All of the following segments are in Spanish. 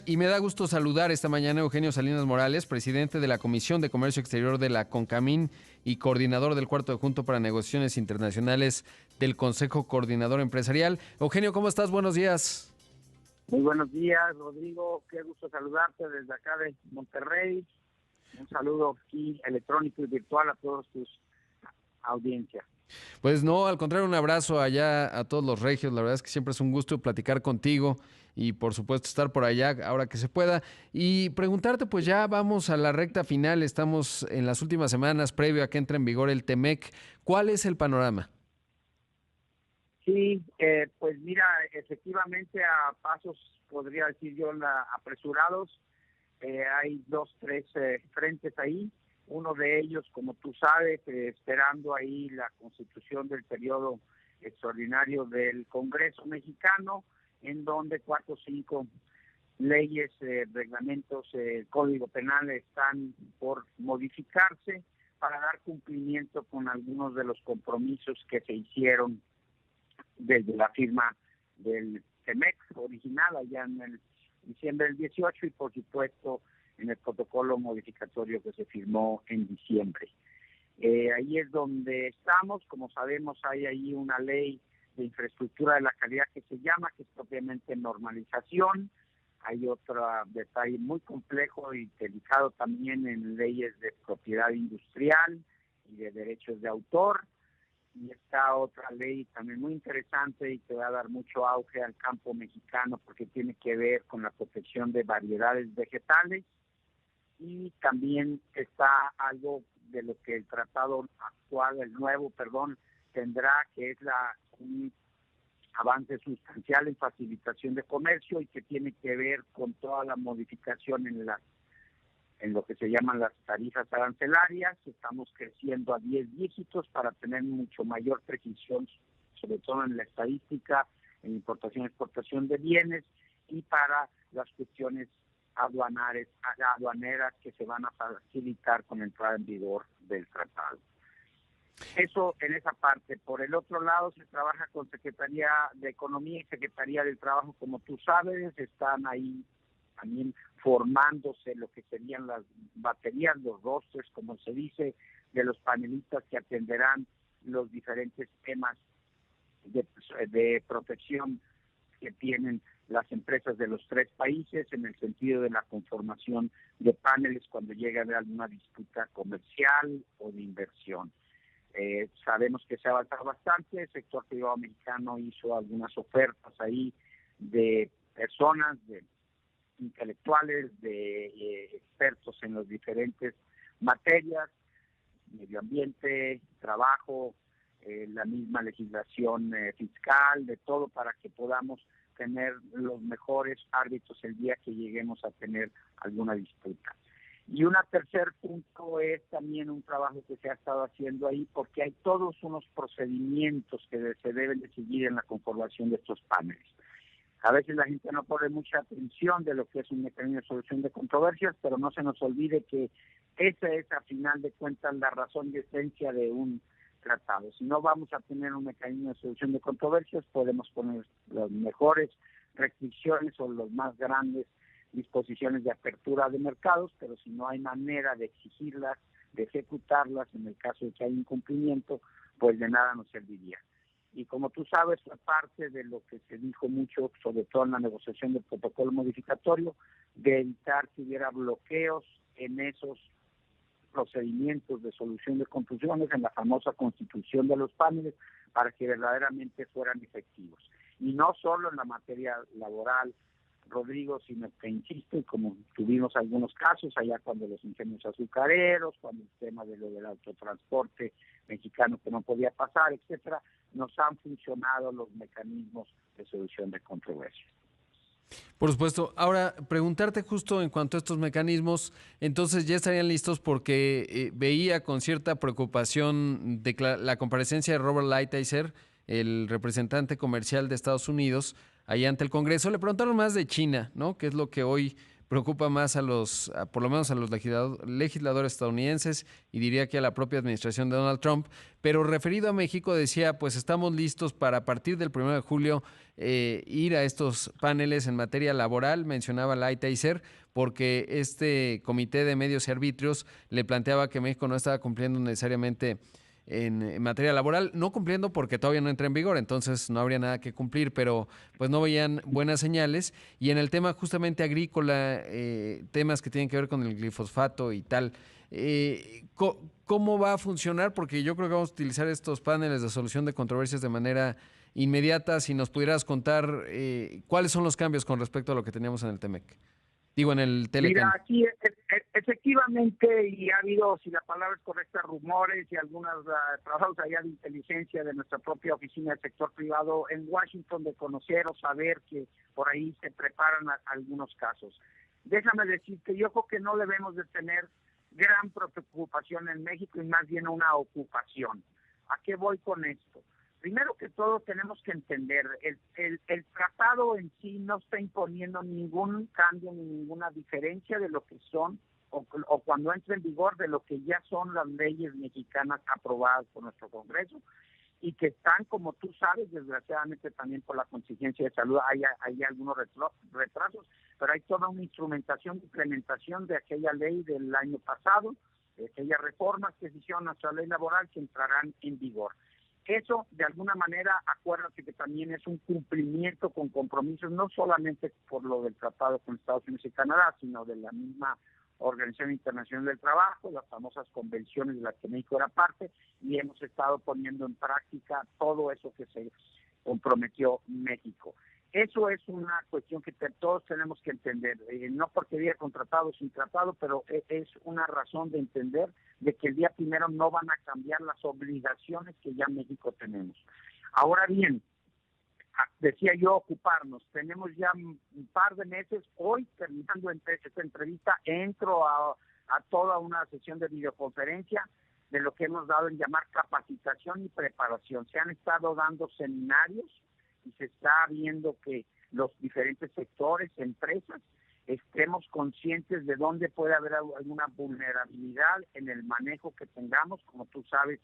Y me da gusto saludar esta mañana a Eugenio Salinas Morales, presidente de la Comisión de Comercio Exterior de la CONCAMIN y coordinador del Cuarto Adjunto para Negociaciones Internacionales del Consejo Coordinador Empresarial. Eugenio, ¿cómo estás? Buenos días. Muy buenos días, Rodrigo. Qué gusto saludarte desde acá de Monterrey. Un saludo aquí electrónico y virtual a todos tus audiencias. Pues no, al contrario, un abrazo allá a todos los regios. La verdad es que siempre es un gusto platicar contigo y por supuesto estar por allá ahora que se pueda. Y preguntarte, pues ya vamos a la recta final, estamos en las últimas semanas previo a que entre en vigor el TEMEC. ¿Cuál es el panorama? Sí, pues mira, efectivamente a pasos, podría decir yo, apresurados. Hay tres frentes ahí. Uno de ellos, como tú sabes, esperando ahí la constitución del periodo extraordinario del Congreso mexicano, en donde 4 o 5 leyes, reglamentos, código penal están por modificarse para dar cumplimiento con algunos de los compromisos que se hicieron desde la firma del TEMEC original allá en el diciembre del 18 y por supuesto en el protocolo modificatorio que se firmó en diciembre. Ahí es donde estamos. Como sabemos, hay ahí una ley de infraestructura de la calidad que se llama, que es propiamente normalización. Hay otro detalle muy complejo y delicado también en leyes de propiedad industrial y de derechos de autor. Y está otra ley también muy interesante y que va a dar mucho auge al campo mexicano porque tiene que ver con la protección de variedades vegetales. Y también está algo de lo que el tratado actual, el nuevo, tendrá, que es un avance sustancial en facilitación de comercio y que tiene que ver con toda la modificación en lo que se llaman las tarifas arancelarias. Estamos creciendo a 10 dígitos para tener mucho mayor precisión, sobre todo en la estadística, en importación y exportación de bienes y para las cuestiones aduaneras que se van a facilitar con la entrada en vigor del tratado. Eso en esa parte. Por el otro lado, se trabaja con Secretaría de Economía y Secretaría del Trabajo, como tú sabes. Están ahí también formándose lo que serían las baterías, los rosters, como se dice, de los panelistas que atenderán los diferentes temas de protección que tienen las empresas de los 3 países en el sentido de la conformación de paneles cuando llega a haber alguna disputa comercial o de inversión. Sabemos que se ha avanzado bastante. El sector privado mexicano hizo algunas ofertas ahí de personas, de intelectuales, de expertos en las diferentes materias, medio ambiente, trabajo, la misma legislación fiscal, de todo, para que podamos tener los mejores árbitros el día que lleguemos a tener alguna disputa. Y un tercer punto es también un trabajo que se ha estado haciendo ahí, porque hay todos unos procedimientos que se deben de seguir en la conformación de estos paneles. A veces la gente no pone mucha atención de lo que es un mecanismo de solución de controversias, pero no se nos olvide que esa es, a final de cuentas, la razón y esencia de un tratado. Si no vamos a tener un mecanismo de solución de controversias, podemos poner las mejores restricciones o las más grandes disposiciones de apertura de mercados, pero si no hay manera de exigirlas, de ejecutarlas, en el caso de que haya incumplimiento, pues de nada nos serviría. Y como tú sabes, fue parte de lo que se dijo mucho, sobre todo en la negociación del protocolo modificatorio, de evitar que hubiera bloqueos en esos procedimientos de solución de confusiones, en la famosa constitución de los paneles, para que verdaderamente fueran efectivos. Y no solo en la materia laboral, Rodrigo, sino que, insisto, y como tuvimos algunos casos allá cuando los ingenios azucareros, cuando el tema de lo del autotransporte mexicano que no podía pasar, etcétera, nos han funcionado los mecanismos de solución de controversias. Por supuesto. Ahora, preguntarte justo en cuanto a estos mecanismos, entonces ya estarían listos porque veía con cierta preocupación de la comparecencia de Robert Lighthizer, el representante comercial de Estados Unidos, ahí ante el Congreso. Le preguntaron más de China, ¿no? Que es lo que hoy preocupa más por lo menos a los legisladores estadounidenses y diría que a la propia administración de Donald Trump. Pero referido a México decía, pues estamos listos para a partir del 1 de julio ir a estos paneles en materia laboral, mencionaba Lighthizer, porque este comité de medios y arbitrios le planteaba que México no estaba cumpliendo necesariamente en materia laboral, no cumpliendo porque todavía no entra en vigor, entonces no habría nada que cumplir, pero pues no veían buenas señales. Y en el tema justamente agrícola, temas que tienen que ver con el glifosfato y tal, ¿cómo va a funcionar? Porque yo creo que vamos a utilizar estos paneles de solución de controversias de manera inmediata. Si nos pudieras contar cuáles son los cambios con respecto a lo que teníamos en el TEMEC. Digo, en el Mira, Telecán. aquí efectivamente, y ha habido, si la palabra es correcta, rumores y algunos trabajos allá de inteligencia de nuestra propia oficina del sector privado en Washington de conocer o saber que por ahí se preparan algunos casos. Déjame decir que yo creo que no debemos de tener gran preocupación en México y más bien una ocupación. ¿A qué voy con esto? Primero que todo tenemos que entender, el tratado en sí no está imponiendo ningún cambio ni ninguna diferencia de lo que son o cuando entre en vigor de lo que ya son las leyes mexicanas aprobadas por nuestro Congreso y que están, como tú sabes, desgraciadamente también por la contingencia de salud hay algunos retrasos, pero hay toda una instrumentación, implementación de aquella ley del año pasado, de aquellas reformas que se hicieron a nuestra ley laboral que entrarán en vigor. Eso, de alguna manera, acuérdate que también es un cumplimiento con compromisos, no solamente por lo del tratado con Estados Unidos y Canadá, sino de la misma Organización Internacional del Trabajo, las famosas convenciones de las que México era parte, y hemos estado poniendo en práctica todo eso que se comprometió México. Eso es una cuestión que todos tenemos que entender, no porque diga contratado o sin tratado, pero es una razón de entender de que el día primero no van a cambiar las obligaciones que ya México tenemos. Ahora bien, decía yo ocuparnos, tenemos ya un par de meses, hoy terminando esta entrevista, entro a toda una sesión de videoconferencia de lo que hemos dado en llamar capacitación y preparación. Se han estado dando seminarios y se está viendo que los diferentes sectores, empresas, estemos conscientes de dónde puede haber alguna vulnerabilidad en el manejo que tengamos. Como tú sabes,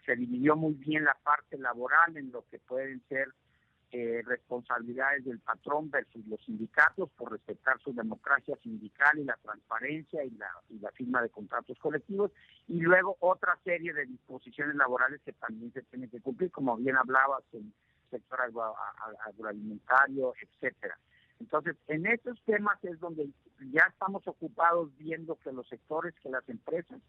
se dividió muy bien la parte laboral en lo que pueden ser responsabilidades del patrón versus los sindicatos por respetar su democracia sindical y la transparencia y la firma de contratos colectivos, y luego otra serie de disposiciones laborales que también se tienen que cumplir, como bien hablabas, en sector agroalimentario, etcétera. Entonces, en estos temas es donde ya estamos ocupados viendo que los sectores, que las empresas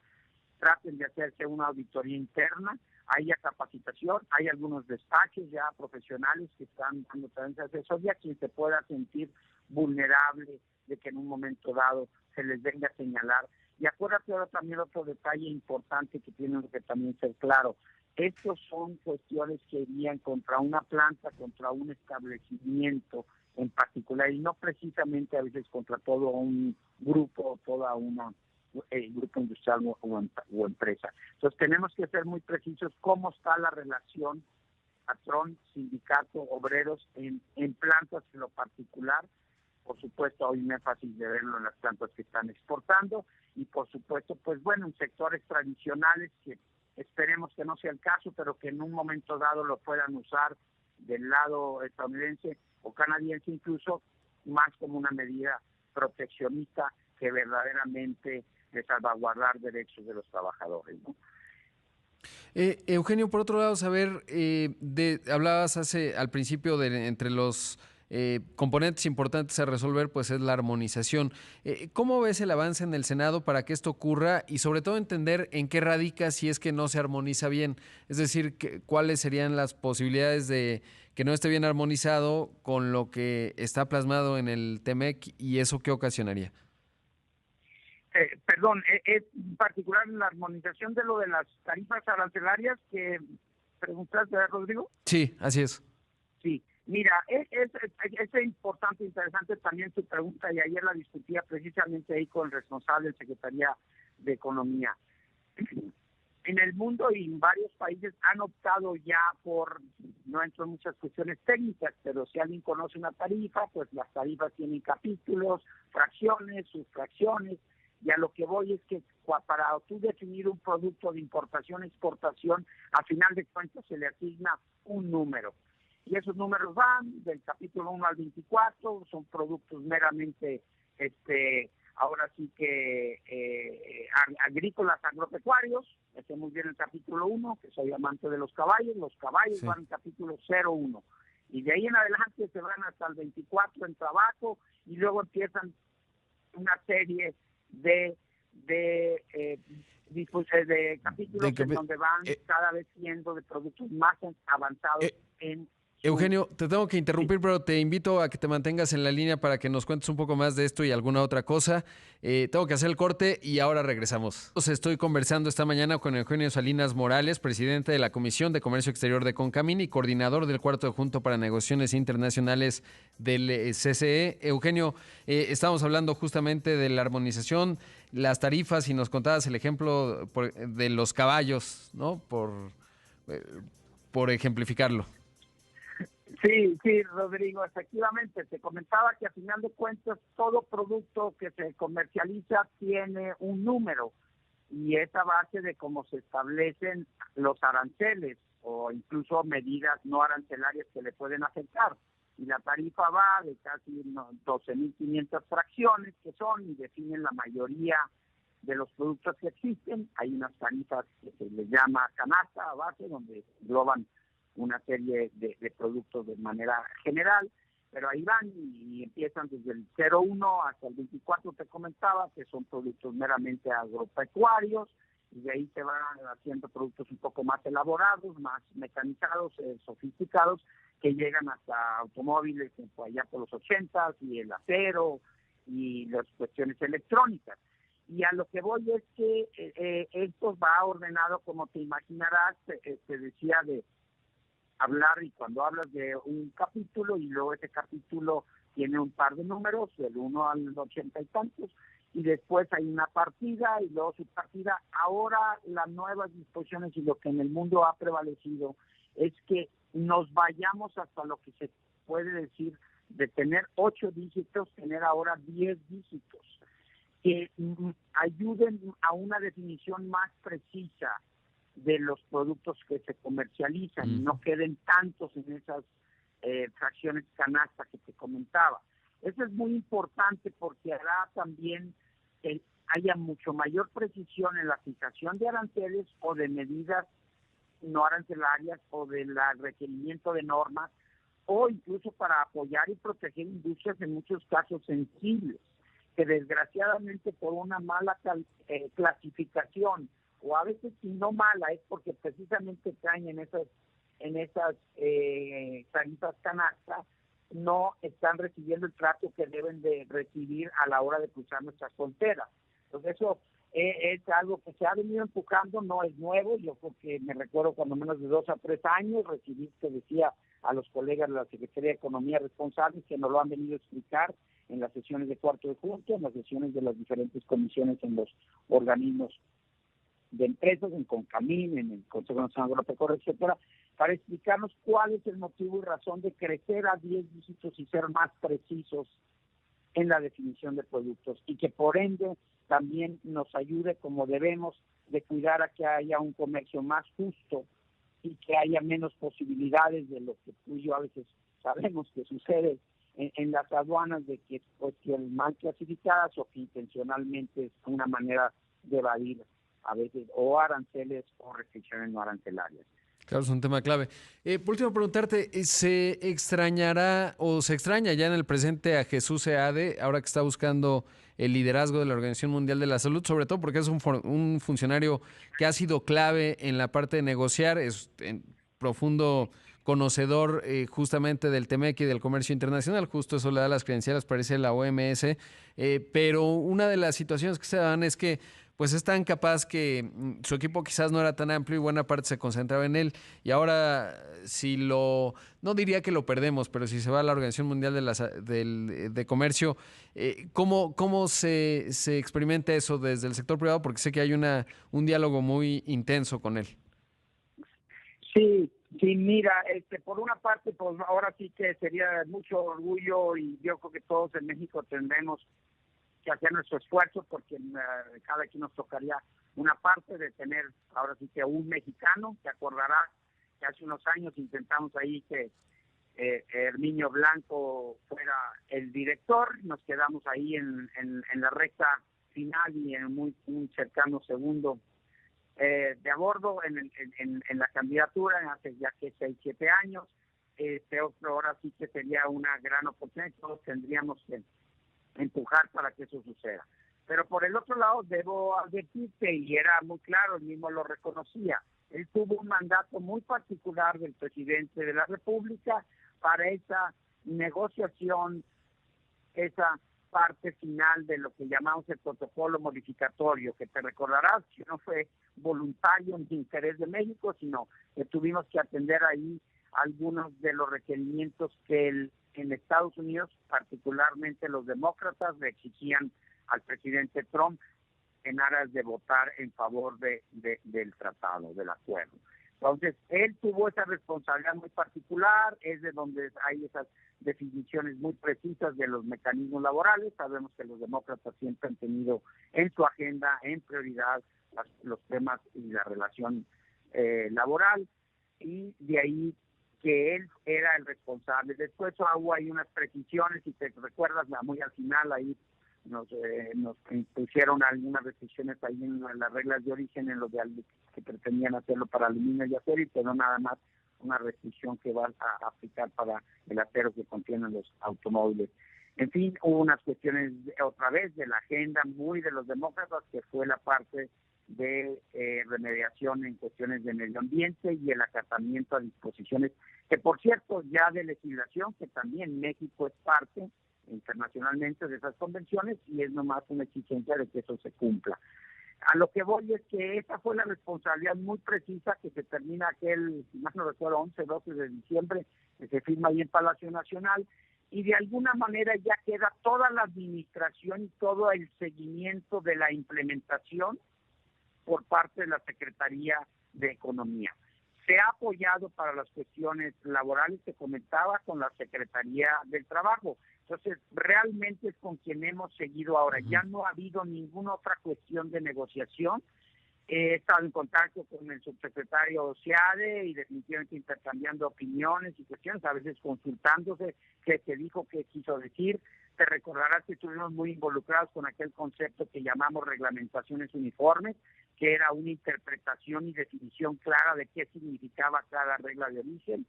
traten de hacerse una auditoría interna, haya capacitación, hay algunos despachos ya profesionales que están dando también asesoría, quien se pueda sentir vulnerable de que en un momento dado se les venga a señalar. Y acuérdate ahora también otro detalle importante que tiene que también ser claro. Estos son cuestiones que irían contra una planta, contra un establecimiento en particular, y no precisamente a veces contra todo un grupo, toda una grupo industrial o empresa. Entonces tenemos que ser muy precisos cómo está la relación patrón, sindicato, obreros en plantas en lo particular. Por supuesto, hoy no es fácil de verlo en las plantas que están exportando, y por supuesto, pues bueno, en sectores tradicionales que esperemos que no sea el caso, pero que en un momento dado lo puedan usar del lado estadounidense o canadiense, incluso más como una medida proteccionista que verdaderamente de salvaguardar derechos de los trabajadores, ¿no? Eugenio, por otro lado, saber, hablabas al principio de entre los componentes importantes a resolver, pues es la armonización. ¿Cómo ves el avance en el Senado para que esto ocurra y sobre todo entender en qué radica si es que no se armoniza bien? Es decir, ¿cuáles serían las posibilidades de que no esté bien armonizado con lo que está plasmado en el TEMEC y eso qué ocasionaría? Perdón, es particular en la armonización de lo de las tarifas arancelarias que preguntaste, Rodrigo. Sí, así es. Sí, mira, es importante, interesante también tu pregunta, y ayer la discutía precisamente ahí con el responsable de Secretaría de Economía. En el mundo y en varios países han optado ya por, no entro en muchas cuestiones técnicas, pero si alguien conoce una tarifa, pues las tarifas tienen capítulos, fracciones, subfracciones, y a lo que voy es que para tú definir un producto de importación, exportación, a final de cuentas se le asigna un número. Y esos números van del capítulo 1 al 24, son productos meramente, ahora sí que agrícolas, agropecuarios. Hacemos bien el capítulo 1, que soy amante de los caballos Sí. van en capítulo 01. Y de ahí en adelante se van hasta el 24 en trabajo, y luego empiezan una serie de capítulos en donde van cada vez siendo de productos más avanzados en Eugenio, te tengo que interrumpir, pero te invito a que te mantengas en la línea para que nos cuentes un poco más de esto y alguna otra cosa. Tengo que hacer el corte y ahora regresamos. Estoy conversando esta mañana con Eugenio Salinas Morales, presidente de la Comisión de Comercio Exterior de CONCAMIN y coordinador del Cuarto Adjunto para Negociaciones Internacionales del CCE. Eugenio, estamos hablando justamente de la armonización, las tarifas, y nos contabas el ejemplo de los caballos, ¿no? Por ejemplificarlo. Sí, Rodrigo, efectivamente, te comentaba que a final de cuentas todo producto que se comercializa tiene un número, y es a base de cómo se establecen los aranceles o incluso medidas no arancelarias que le pueden afectar. Y la tarifa va de casi 12.500 fracciones que son y definen la mayoría de los productos que existen. Hay unas tarifas que se les llama canasta a base, donde engloban una serie de productos de manera general, pero ahí van y empiezan desde el 01 hasta el 24, te comentaba, que son productos meramente agropecuarios, y de ahí se van haciendo productos un poco más elaborados, más mecanizados, sofisticados, que llegan hasta automóviles allá por los 80 y el acero y las cuestiones electrónicas. Y a lo que voy es que esto va ordenado, como te imaginarás, te decía de hablar, y cuando hablas de un capítulo y luego ese capítulo tiene un par de números, del 1 al 80 y tantos, y después hay una partida y luego su partida. Ahora las nuevas disposiciones y lo que en el mundo ha prevalecido es que nos vayamos hasta lo que se puede decir de tener 8 dígitos, tener ahora 10 dígitos, que ayuden a una definición más precisa de los productos que se comercializan y no queden tantos en esas fracciones canasta que te comentaba. Eso es muy importante porque hará también que haya mucho mayor precisión en la fijación de aranceles o de medidas no arancelarias o del requerimiento de normas, o incluso para apoyar y proteger industrias en muchos casos sensibles, que desgraciadamente por una mala clasificación, o a veces si no mala, es porque precisamente caen en esas tarifas canasta, no están recibiendo el trato que deben de recibir a la hora de cruzar nuestras fronteras. Entonces eso es algo que se ha venido empujando, no es nuevo. Yo creo que me recuerdo cuando menos de 2 a 3 años recibí, que decía a los colegas de la Secretaría de Economía responsables, que nos lo han venido a explicar en las sesiones de Cuarto Adjunto, en las sesiones de las diferentes comisiones en los organismos de empresas, en CONCAMIN, en el Consejo Nacional Agropecuario, etcétera, para explicarnos cuál es el motivo y razón de crecer a 10 dígitos y ser más precisos en la definición de productos, y que por ende también nos ayude, como debemos, de cuidar a que haya un comercio más justo y que haya menos posibilidades de lo que tú y yo a veces sabemos que sucede en las aduanas, de que cuestiones mal clasificadas o que intencionalmente es una manera de evadir a veces o aranceles o restricciones no arancelarias. Claro, es un tema clave. Por último, preguntarte, ¿se extrañará o se extraña ya en el presente a Jesús Seade, ahora que está buscando el liderazgo de la Organización Mundial de la Salud, sobre todo porque es un funcionario que ha sido clave en la parte de negociar, es profundo conocedor justamente del TEMEC y del comercio internacional, justo eso le da las credenciales, parece la OMS, pero una de las situaciones que se dan es que pues es tan capaz que su equipo quizás no era tan amplio y buena parte se concentraba en él. Y ahora, no diría que lo perdemos, pero si se va a la Organización Mundial de Comercio, ¿cómo se experimenta eso desde el sector privado? Porque sé que hay un diálogo muy intenso con él. Sí, mira, por una parte, pues ahora sí que sería mucho orgullo, y yo creo que todos en México tendremos que hacer nuestro esfuerzo, porque cada quien nos tocaría una parte de tener ahora sí que un mexicano. Te acordarás que hace unos años intentamos ahí que Herminio Blanco fuera el director. Nos quedamos ahí en la recta final y en un cercano segundo de a bordo en la candidatura hace ya que 6-7 años. Ahora sí que sería una gran oportunidad, todos tendríamos que empujar para que eso suceda. Pero por el otro lado, debo advertirte, y era muy claro, él mismo lo reconocía, él tuvo un mandato muy particular del presidente de la República para esa negociación, esa parte final de lo que llamamos el protocolo modificatorio, que te recordarás que no fue voluntario ni interés de México, sino que tuvimos que atender ahí algunos de los requerimientos que en Estados Unidos, particularmente los demócratas, le exigían al presidente Trump en aras de votar en favor del tratado, del acuerdo. Entonces, él tuvo esa responsabilidad muy particular, es de donde hay esas definiciones muy precisas de los mecanismos laborales. Sabemos que los demócratas siempre han tenido en su agenda, en prioridad, los temas y la relación laboral, y de ahí que él era el responsable. Después hubo ahí unas precisiones, si te recuerdas, muy al final ahí nos impusieron algunas restricciones ahí en las reglas de origen en lo de que pretendían hacerlo para aluminio y acero, pero nada más una restricción que va a aplicar para el acero que contienen los automóviles. En fin, hubo unas cuestiones otra vez de la agenda muy de los demócratas, que fue la parte de remediación en cuestiones de medio ambiente y el acatamiento a disposiciones, que por cierto ya de legislación, que también México es parte internacionalmente de esas convenciones, y es nomás una exigencia de que eso se cumpla. A lo que voy es que esa fue la responsabilidad muy precisa que se termina aquel, si más no recuerdo, 11-12 de diciembre, que se firma ahí en Palacio Nacional, y de alguna manera ya queda toda la administración y todo el seguimiento de la implementación por parte de la Secretaría de Economía. Se ha apoyado para las cuestiones laborales, que comentaba, con la Secretaría del Trabajo. Entonces, realmente es con quien hemos seguido ahora. Ya no ha habido ninguna otra cuestión de negociación. He estado en contacto con el subsecretario Seade y definitivamente intercambiando opiniones y cuestiones, a veces consultándose qué se dijo, qué quiso decir. Te recordarás que estuvimos muy involucrados con aquel concepto que llamamos reglamentaciones uniformes, que era una interpretación y definición clara de qué significaba cada regla de origen,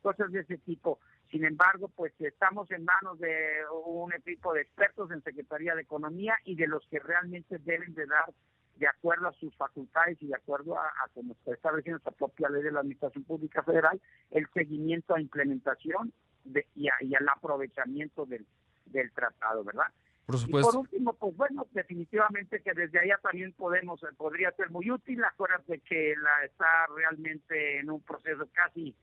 cosas de ese tipo. Sin embargo, pues estamos en manos de un equipo de expertos en Secretaría de Economía y de los que realmente deben de dar, de acuerdo a sus facultades y de acuerdo a como está estableciendo nuestra propia ley de la Administración Pública Federal, el seguimiento a implementación y al aprovechamiento del tratado, ¿verdad? Por Y por supuesto. último, pues bueno, definitivamente que desde allá también podría ser muy útil. Acuérdate que está realmente en un proceso casi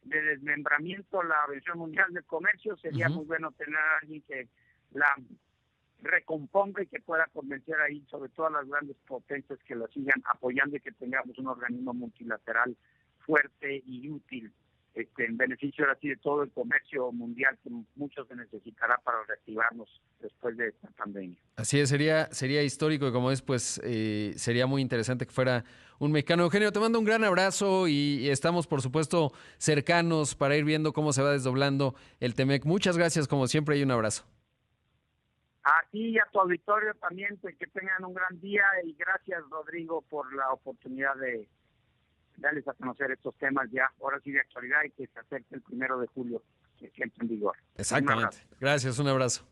de desmembramiento la Organización Mundial del Comercio. Sería muy bueno tener a alguien que la recomponga y que pueda convencer ahí sobre todo a las grandes potencias que lo sigan apoyando, y que tengamos un organismo multilateral fuerte y útil en beneficio ahora sí de todo el comercio mundial, que mucho se necesitará para reactivarnos después de esta pandemia. Así es, sería histórico, y como es, pues sería muy interesante que fuera un mexicano. Eugenio, te mando un gran abrazo y estamos, por supuesto, cercanos para ir viendo cómo se va desdoblando el TEMEC. Muchas gracias, como siempre, y un abrazo. A ti y a tu auditorio también, pues que tengan un gran día, y gracias, Rodrigo, por la oportunidad de darles a conocer estos temas ya, ahora sí de actualidad, y que se acerque el 1 de julio, que siempre en vigor. Exactamente. Gracias, un abrazo.